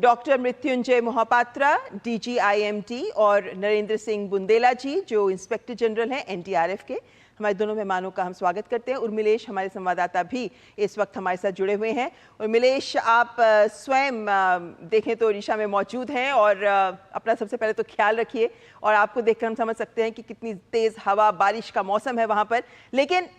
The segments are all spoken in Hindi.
डॉक्टर मृत्युंजय मोहपात्रा DGIMT और नरेंद्र सिंह बुंदेला जी जो इंस्पेक्टर जनरल हैं NDRF के। हमारे दोनों मेहमानों का हम स्वागत करते हैं। उर्मिलेश हमारे संवाददाता भी इस वक्त हमारे साथ जुड़े हुए हैं। उर्मिलेश, आप स्वयं देखें तो ओडिशा में मौजूद हैं और अपना सबसे पहले तो ख्याल रखिए। और आपको देखकर हम समझ सकते हैं कि कितनी तेज हवा बारिश का मौसम है वहां पर। लेकिन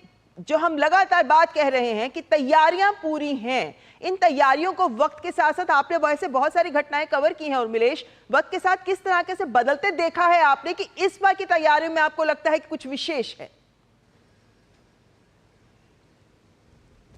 जो हम लगातार बात कह रहे हैं कि तैयारियां पूरी हैं, इन तैयारियों को वक्त के साथ साथ आपने वैसे बहुत सारी घटनाएं कवर की हैं उर्मिलेश, वक्त के साथ किस तरह से बदलते देखा है आपने कि इस बार की तैयारियों में आपको लगता है कि कुछ विशेष है?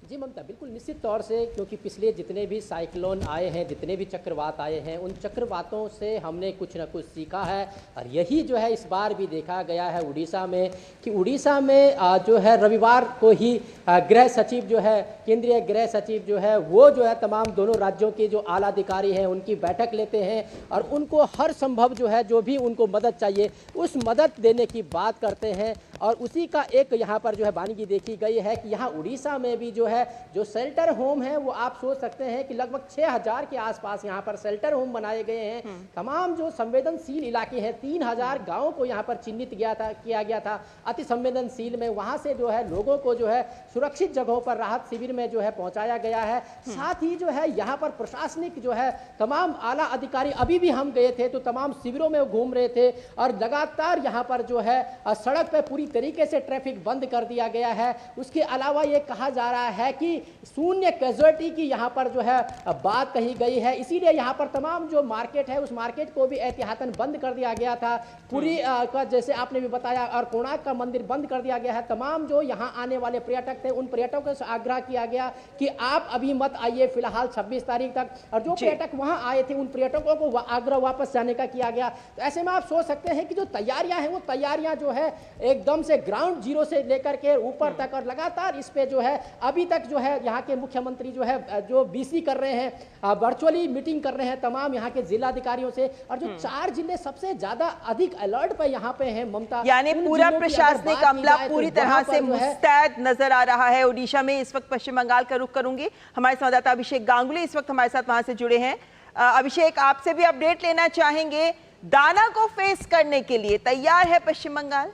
जी ममता, बिल्कुल निश्चित तौर से, क्योंकि पिछले जितने भी साइक्लोन आए हैं, जितने भी चक्रवात आए हैं, उन चक्रवातों से हमने कुछ ना कुछ सीखा है। और यही जो है इस बार भी देखा गया है उड़ीसा में कि उड़ीसा में जो है रविवार को ही गृह सचिव जो है, केंद्रीय गृह सचिव जो है, वो जो है तमाम दोनों राज्यों के जो आला अधिकारी हैं उनकी बैठक लेते हैं और उनको हर संभव जो है, जो भी उनको मदद चाहिए उस मदद देने की बात करते हैं। और उसी का एक यहाँ पर जो है वानगी देखी गई है कि यहाँ उड़ीसा में भी जो है जो शेल्टर होम है वो आप सोच सकते हैं कि लगभग 6000 के आसपास यहाँ पर शेल्टर होम बनाए गए हैं। तमाम जो संवेदनशील इलाके हैं, 3000 गांवों को यहाँ पर चिन्हित किया गया था अति संवेदनशील में। वहां से जो है लोगों को जो है सुरक्षित जगहों पर राहत शिविर में जो है पहुंचाया गया है। साथ ही जो है यहाँ पर प्रशासनिक जो है तमाम आला अधिकारी, अभी भी हम गए थे तो तमाम शिविरों में घूम रहे थे और लगातार यहाँ पर जो है सड़क पर पूरी तरीके से ट्रैफिक बंद कर दिया गया है। उसके अलावा ये कहा जा रहा है कि शून्य कैजुअलिटी की यहाँ पर जो है बात कही गई है, इसीलिए यहाँ पर तमाम जो मार्केट है उस मार्केट को भी एहतियातन बंद कर दिया गया था। पूरी का जैसे आपने भी बताया, और कोणार्क का मंदिर बंद कर दिया गया है। तमाम जो यहाँ आने वाले पर्यटक थे उन पर्यटकों से आग्रह किया गया कि आप अभी मत आइए फिलहाल 26 तारीख तक, और जो पर्यटक वहां आए थे उन पर्यटकों को आग्रह वापस जाने का किया गया। तो ऐसे में आप सोच सकते हैं कि जो तैयारियां हैं वो तैयारियां जो है एकदम से ग्राउंड जीरो से लेकर के ऊपर तक, और लगातार इस पे जो है अभी तक जो है यहाँ के मुख्यमंत्री जो है जो BC कर रहे हैं, वर्चुअली मीटिंग कर रहे हैं तमाम यहाँ के जिला अधिकारियों से। और जो 4 जिले सबसे ज्यादा अधिक अलर्ट पे यहाँ पे हैं ममता, यानी पूरा प्रशासनिक अमला पूरी तरह से मुस्तैद नजर आ रहा है ओडिशा में। इस वक्त पश्चिम बंगाल का रुख करूंगी, हमारे संवाददाता अभिषेक गांगुली इस वक्त हमारे साथ वहां से जुड़े हैं। अभिषेक, आपसे भी अपडेट लेना चाहेंगे, दाना को फेस करने के लिए तैयार है पश्चिम बंगाल?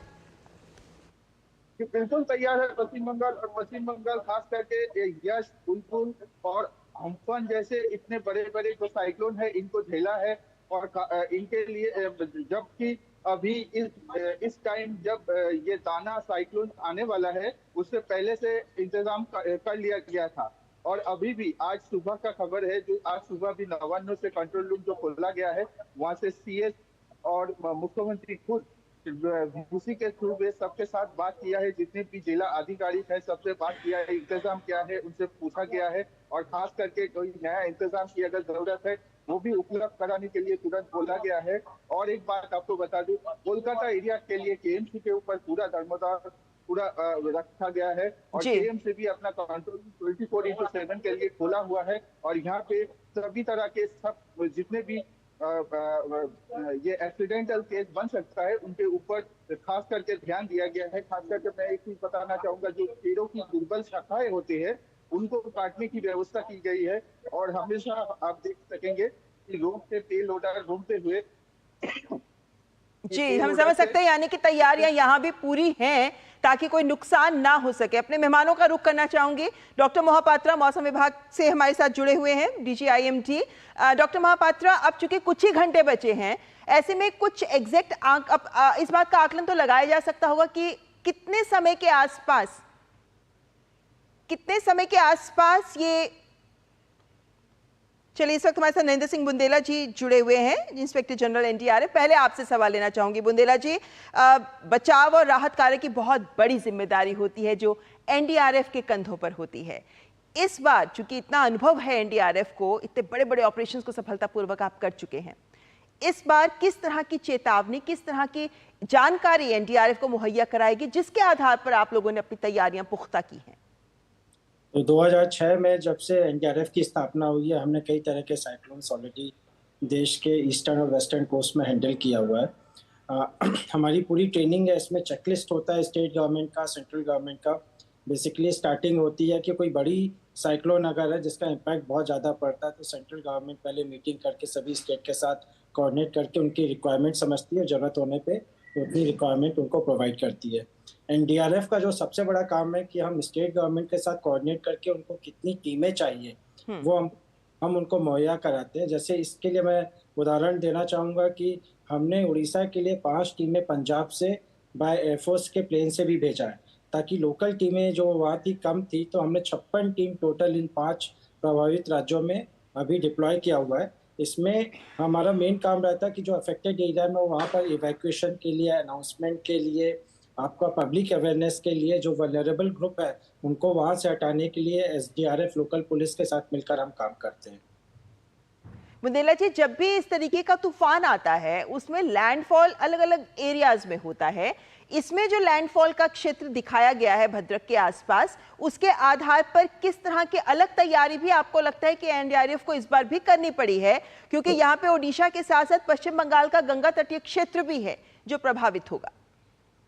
बिल्कुल तैयार है पश्चिम बंगाल, और पश्चिम बंगाल खास करके यश, बुलबुल और अम्फन जैसे इतने बड़े बड़े जो साइक्लोन है इनको झेला है। और इनके लिए जबकि अभी इस टाइम जब ये दाना साइक्लोन आने वाला है उससे पहले से इंतजाम कर लिया गया था। और अभी भी आज सुबह का खबर है, जो आज सुबह भी नवान्न से कंट्रोल रूम जो खोला गया है वहां से CS और मुख्यमंत्री खुद उसी के थ्रू वे सबके साथ बात किया है, जितने भी जिला आधिकारिक है सबसे बात किया है, इंतजाम क्या है उनसे पूछा गया है। और खास करके कोई नया इंतजाम की अगर जरूरत है वो भी उपलब्ध कराने के लिए तुरंत बोला गया है। और एक बात आपको बता दूं, कोलकाता एरिया के लिए KMC के ऊपर पूरा दारोमदार पूरा रखा गया है और KMC भी अपना कंट्रोल 24/7 के लिए खोला हुआ है। और यहाँ पे सभी तरह के सब जितने भी ये एक्सीडेंटल केस बन सकता है उनके ऊपर खास करके ध्यान दिया गया है। खास करके मैं एक चीज बताना चाहूंगा, जो पेड़ों की दुर्बल शाखाएं होती है उनको काटने की व्यवस्था की गई है। और हमेशा आप देख सकेंगे कि रोड पे पेड़ लोडर घूमते हुए जी, हम समझ सकते हैं, यानी कि तैयारियां यहाँ भी पूरी हैं ताकि कोई नुकसान ना हो सके। अपने मेहमानों का रुख करना चाहूंगी, डॉक्टर मोहपात्रा मौसम विभाग से हमारे साथ जुड़े हुए हैं, DGIMT। डॉक्टर मोहपात्रा, अब चूंकि कुछ ही घंटे बचे हैं, ऐसे में कुछ एग्जैक्ट इस बात का आकलन तो लगाया जा सकता होगा कि कितने समय के आसपास ये, चलिए इस वक्त हमारे साथ नरेंद्र सिंह बुंदेला जी जुड़े हुए हैं, इंस्पेक्टर जनरल NDRF। पहले आपसे सवाल लेना चाहूंगी बुंदेला जी, बचाव और राहत कार्य की बहुत बड़ी जिम्मेदारी होती है जो NDRF के कंधों पर होती है। इस बार चूंकि इतना अनुभव है NDRF को, इतने बड़े बड़े ऑपरेशंस को सफलतापूर्वक आप कर चुके हैं, इस बार किस तरह की चेतावनी, किस तरह की जानकारी NDRF को मुहैया कराएगी जिसके आधार पर आप लोगों ने अपनी तैयारियां पुख्ता की हैं? तो 2006 में जब से NDRF की स्थापना हुई है, हमने कई तरह के साइक्लोन्स ऑलरेडी देश के ईस्टर्न और वेस्टर्न कोस्ट में हैंडल किया हुआ है। हमारी पूरी ट्रेनिंग है, इसमें चेकलिस्ट होता है स्टेट गवर्नमेंट का, सेंट्रल गवर्नमेंट का, बेसिकली स्टार्टिंग होती है कि कोई बड़ी साइक्लोन अगर है जिसका इम्पैक्ट बहुत ज़्यादा पड़ता है तो सेंट्रल गवर्नमेंट पहले मीटिंग करके सभी स्टेट के साथ कोऑर्डिनेट करके उनकी रिक्वायरमेंट समझती है, ज़रूरत होने पे उतनी रिक्वायरमेंट उनको प्रोवाइड करती है। एनडीआरएफ का जो सबसे बड़ा काम है कि हम स्टेट गवर्नमेंट के साथ कोऑर्डिनेट करके उनको कितनी टीमें चाहिए वो हम उनको मुहैया कराते हैं। जैसे इसके लिए मैं उदाहरण देना चाहूँगा कि हमने उड़ीसा के लिए 5 टीमें पंजाब से बाय एयरफोर्स के प्लेन से भी भेजा है, ताकि लोकल टीमें जो वहाँ थी कम थी, तो हमने 56 टीम टोटल इन 5 प्रभावित राज्यों में अभी डिप्लॉय किया हुआ है। इसमें हमारा मेन काम रहता है कि जो अफेक्टेड एरिया में वहाँ पर इवैक्यूएशन के लिए, अनाउंसमेंट के लिए, आपका पब्लिक अवेयरनेस के लिए, जो वल्नरेबल ग्रुप है उनको वहाँ से हटाने के लिए एसडीआरएफ लोकल पुलिस के साथ मिलकर हम काम करते हैं। बुंदेला जी, जब भी इस तरीके का तूफान आता है उसमें लैंडफॉल अलग अलग एरियाज में होता है। इसमें जो लैंडफॉल का क्षेत्र दिखाया गया है भद्रक के आसपास, उसके आधार पर किस तरह की अलग तैयारी भी आपको लगता है कि एनडीआरएफ को इस बार भी करनी पड़ी है, क्योंकि यहाँ पे ओडिशा के साथ साथ पश्चिम बंगाल का गंगा तटीय क्षेत्र भी है जो प्रभावित होगा?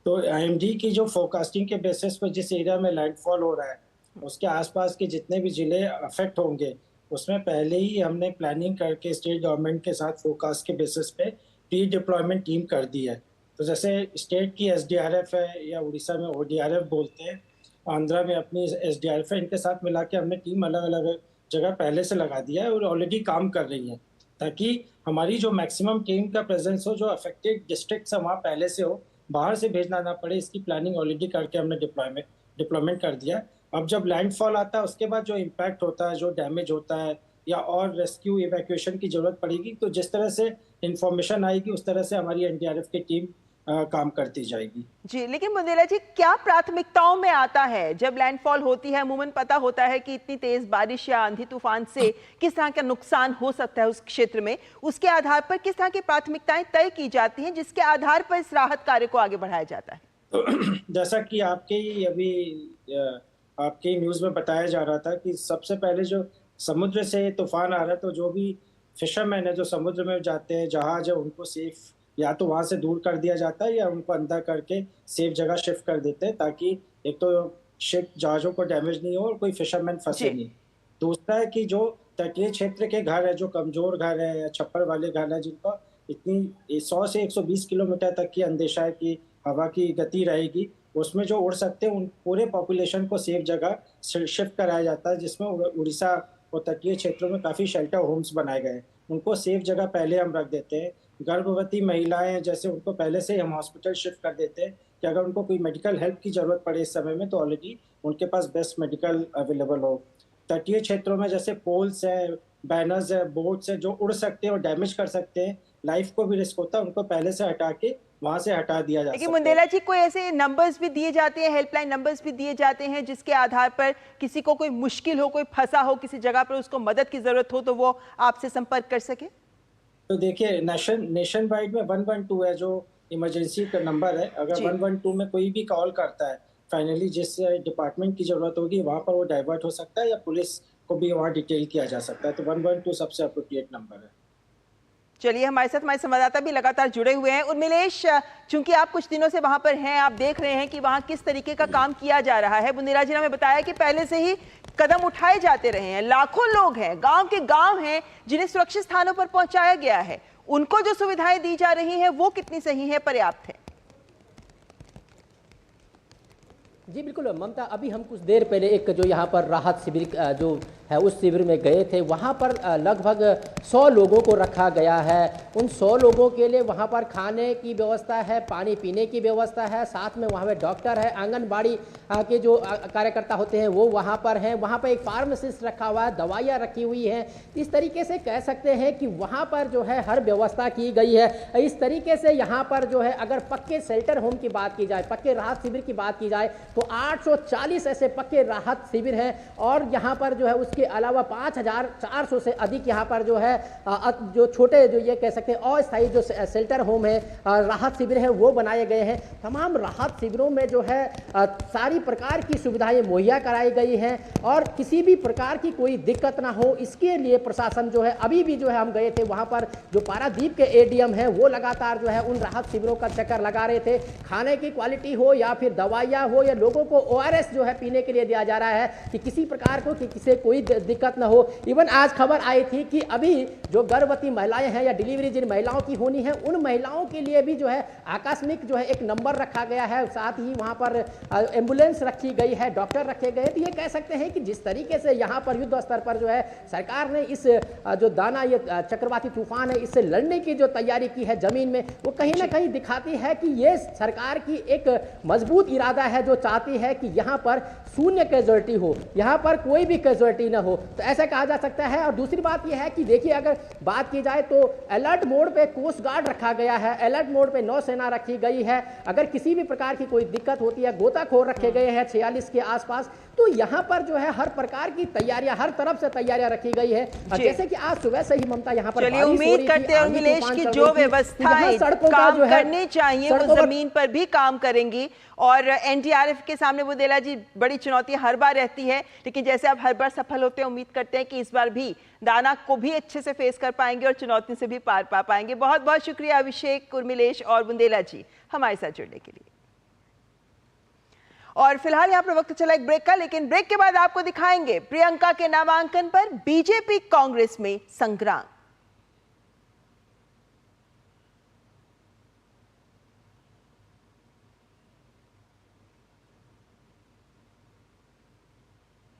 तो आईएमडी की जो फोरकास्टिंग के बेसिस पर जिस एरिया में लैंडफॉल हो रहा है उसके आसपास के जितने भी जिले अफेक्ट होंगे उसमें पहले ही हमने प्लानिंग करके स्टेट गवर्नमेंट के साथ फोरकास्ट के बेसिस पे प्री डिप्लॉयमेंट टीम कर दी है। तो जैसे स्टेट की एसडीआरएफ है या उड़ीसा में ओडीआरएफ बोलते हैं, आंध्रा में अपनी एसडीआरएफ है, इनके साथ मिला के हमने टीम अलग अलग जगह पहले से लगा दिया है और ऑलरेडी काम कर रही है, ताकि हमारी जो मैक्सिमम टीम का प्रेजेंस हो, जो अफेक्टेड डिस्ट्रिक्ट्स है वहाँ पहले से हो, बाहर से भेजना ना पड़े, इसकी प्लानिंग ऑलरेडी करके हमने डिप्लॉयमेंट कर दिया। अब जब लैंडफॉल आता है उसके बाद जो इम्पैक्ट होता है, जो डैमेज होता है या और रेस्क्यू इवैक्यूएशन की जरूरत पड़ेगी, तो जिस तरह से इंफॉर्मेशन आएगी उस तरह से हमारी एनडीआरएफ की टीम काम करती जाएगी। जी, लेकिन बुंदेला जी, क्या प्राथमिकताओं में आता है जब लैंडफॉल होती है? अमूमन पता होता है कि इतनी तेज बारिश या आंधी तूफान से किस तरह का नुकसान हो सकता है उस क्षेत्र में, उसके आधार पर किस तरह की प्राथमिकताएं तय की जाती हैं जिसके आधार पर इस राहत कार्य को आगे बढ़ाया जाता है? तो जैसा कि आपके न्यूज में बताया जा रहा था कि सबसे पहले जो समुद्र से तूफान आ रहा है, तो जो भी फिशरमैन है जो समुद्र में जाते हैं, जहाज है, उनको सेफ या तो वहां से दूर कर दिया जाता है या उनको अंदर करके सेफ जगह शिफ्ट कर देते हैं, ताकि एक तो शिप जहाजों को डैमेज नहीं हो और कोई फिशरमैन फंसे नहीं। दूसरा है कि जो तटीय क्षेत्र के घर है, जो कमजोर घर है या छप्पर वाले घर है, जिनका इतनी 100 से 120 किलोमीटर तक की अंदेशा है कि हवा की गति रहेगी, उसमें जो उड़ सकते हैं उन पूरे पॉपुलेशन को सेफ जगह शिफ्ट कराया जाता है, जिसमें उड़ीसा और तटीय क्षेत्रों में काफ़ी शेल्टर होम्स बनाए गए हैं। उनको सेफ जगह पहले हम रख देते हैं। गर्भवती महिलाएं जैसे उनको पहले से ही हम हॉस्पिटल शिफ्ट कर देते हैं कि अगर उनको कोई मेडिकल हेल्प की ज़रूरत पड़े इस समय में, तो ऑलरेडी उनके पास बेस्ट मेडिकल अवेलेबल हो। तटीय क्षेत्रों में जैसे पोल्स हैं, बैनर्स है, बोट्स है, जो उड़ सकते हैं और डैमेज कर सकते हैं, लाइफ को भी रिस्क होता है, उनको पहले से हटा के वहां से हटा दिया जा सकता है। लेकिन बुंदेला जी, कोई ऐसे नंबर्स भी दिए जाते हैं, हेल्पलाइन नंबर्स भी दिए जाते हैं जिसके आधार पर किसी को कोई मुश्किल हो, कोई फंसा हो किसी जगह पर, उसको मदद की जरूरत हो तो वो आपसे संपर्क कर सके? तो देखिए, नेशन वाइड में 112 है जो इमरजेंसी का नंबर है। अगर 112 में कोई भी कॉल करता है, फाइनली जिस डिपार्टमेंट की जरूरत होगी वहां पर वो डाइवर्ट हो सकता है या पुलिस को भी वहाँ डिटेल किया जा सकता है। तो 112 सबसे अप्रोप्रिएट नंबर है। चलिए, हमारे साथ हमारे संवाददाता भी लगातार जुड़े हुए हैं। उर्मिलेश, चूंकि आप कुछ दिनों से वहां पर हैं, आप देख रहे हैं कि वहां किस तरीके का काम किया जा रहा है। बुंदेला जी ने हमें बताया कि पहले से ही कदम उठाए जाते रहे हैं, लाखों लोग हैं, गांव के गांव हैं जिन्हें सुरक्षित स्थानों पर पहुंचाया गया है। उनको जो सुविधाएं दी जा रही हैं वो कितनी सही है, पर्याप्त है? जी बिल्कुल ममता, अभी हम कुछ देर पहले एक जो यहाँ पर राहत शिविर जो है उस शिविर में गए थे। वहाँ पर लगभग 100 लोगों को रखा गया है। उन 100 लोगों के लिए वहाँ पर खाने की व्यवस्था है, पानी पीने की व्यवस्था है, साथ में वहाँ पे डॉक्टर है, आंगनबाड़ी के जो कार्यकर्ता होते हैं वो वहाँ पर हैं। वहाँ पर एक फार्मासिस्ट रखा हुआ है, दवाइयाँ रखी हुई हैं। इस तरीके से कह सकते हैं कि वहाँ पर जो है हर व्यवस्था की गई है। इस तरीके से यहाँ पर जो है अगर पक्के शेल्टर होम की बात की जाए, पक्के राहत शिविर की बात की जाए, तो 840 ऐसे पक्के राहत शिविर हैं और यहाँ पर जो है उसके अलावा 5400 से अधिक यहाँ पर जो है जो छोटे जो ये कह सकते हैं अस्थायी जो शेल्टर होम है, राहत शिविर है, वो बनाए गए हैं। तमाम राहत शिविरों में जो है सारी प्रकार की सुविधाएं मुहैया कराई गई हैं और किसी भी प्रकार की कोई दिक्कत ना हो, इसके लिए प्रशासन जो है अभी भी जो है हम गए थे वहाँ पर जो पारादीप के एडीएम है वो लगातार जो है उन राहत शिविरों का चक्कर लगा रहे थे। खाने की क्वालिटी हो या फिर दवाइयाँ हो या लोग लोगों को ORS जो है पीने के लिए दिया जा रहा है कि किसी प्रकार को कि किसी कोई दिक्कत ना हो। इवन आज खबर आई थी कि अभी जो गर्भवती महिलाएं हैं या डिलीवरी जिन महिलाओं की होनी है उन महिलाओं के लिए भी जो है आकस्मिक जो है एक नंबर रखा गया है, साथ ही वहां पर एम्बुलेंस रखी गई है, डॉक्टर रखे गए। तो ये कह सकते हैं कि जिस तरीके से यहाँ पर युद्ध स्तर पर जो है सरकार ने इस जो दाना ये चक्रवाती तूफान है इससे लड़ने की जो तैयारी की है जमीन में, वो कहीं ना कहीं दिखाती है कि ये सरकार की एक मजबूत इरादा है जो चाहती है कि यहाँ पर शून्य कैजुअलिटी हो, यहाँ पर कोई भी कैजुअलिटी ना हो। तो ऐसा कहा जा सकता है। और दूसरी बात यह है कि देखिए अगर बात की जाए तो अलर्ट मोड पे कोस्ट गार्ड रखा गया है, अलर्ट मोड पे नौसेना रखी गई है। अगर किसी भी प्रकार की कोई दिक्कत होती है गोताखोर रखे गए हैं 46 के आसपास। तो यहाँ पर जो है हर प्रकार की तैयारियां, हर तरफ से तैयारियां रखी गई है। जैसे कि आज सुबह से ही ममता यहाँ पर चलिए उम्मीद करते हैं उर्मिलेश की जो व्यवस्थाएं काम करनी चाहिए वो जमीन पर भी काम करेंगी। और एनडीआरएफ के सामने बुंदेला जी बड़ी चुनौती हर बार रहती है, लेकिन जैसे आप हर बार सफल होते हैं उम्मीद करते हैं कि इस बार भी दाना को भी अच्छे से फेस कर पाएंगे और चुनौती से भी पार पा पाएंगे। बहुत बहुत शुक्रिया अभिषेक, उर्मिलेश और बुंदेला जी हमारे साथ जुड़ने के लिए। और फिलहाल यहाँ पर वक्त चला एक ब्रेक का, लेकिन ब्रेक के बाद आपको दिखाएंगे प्रियंका के नामांकन पर बीजेपी कांग्रेस में संग्राम।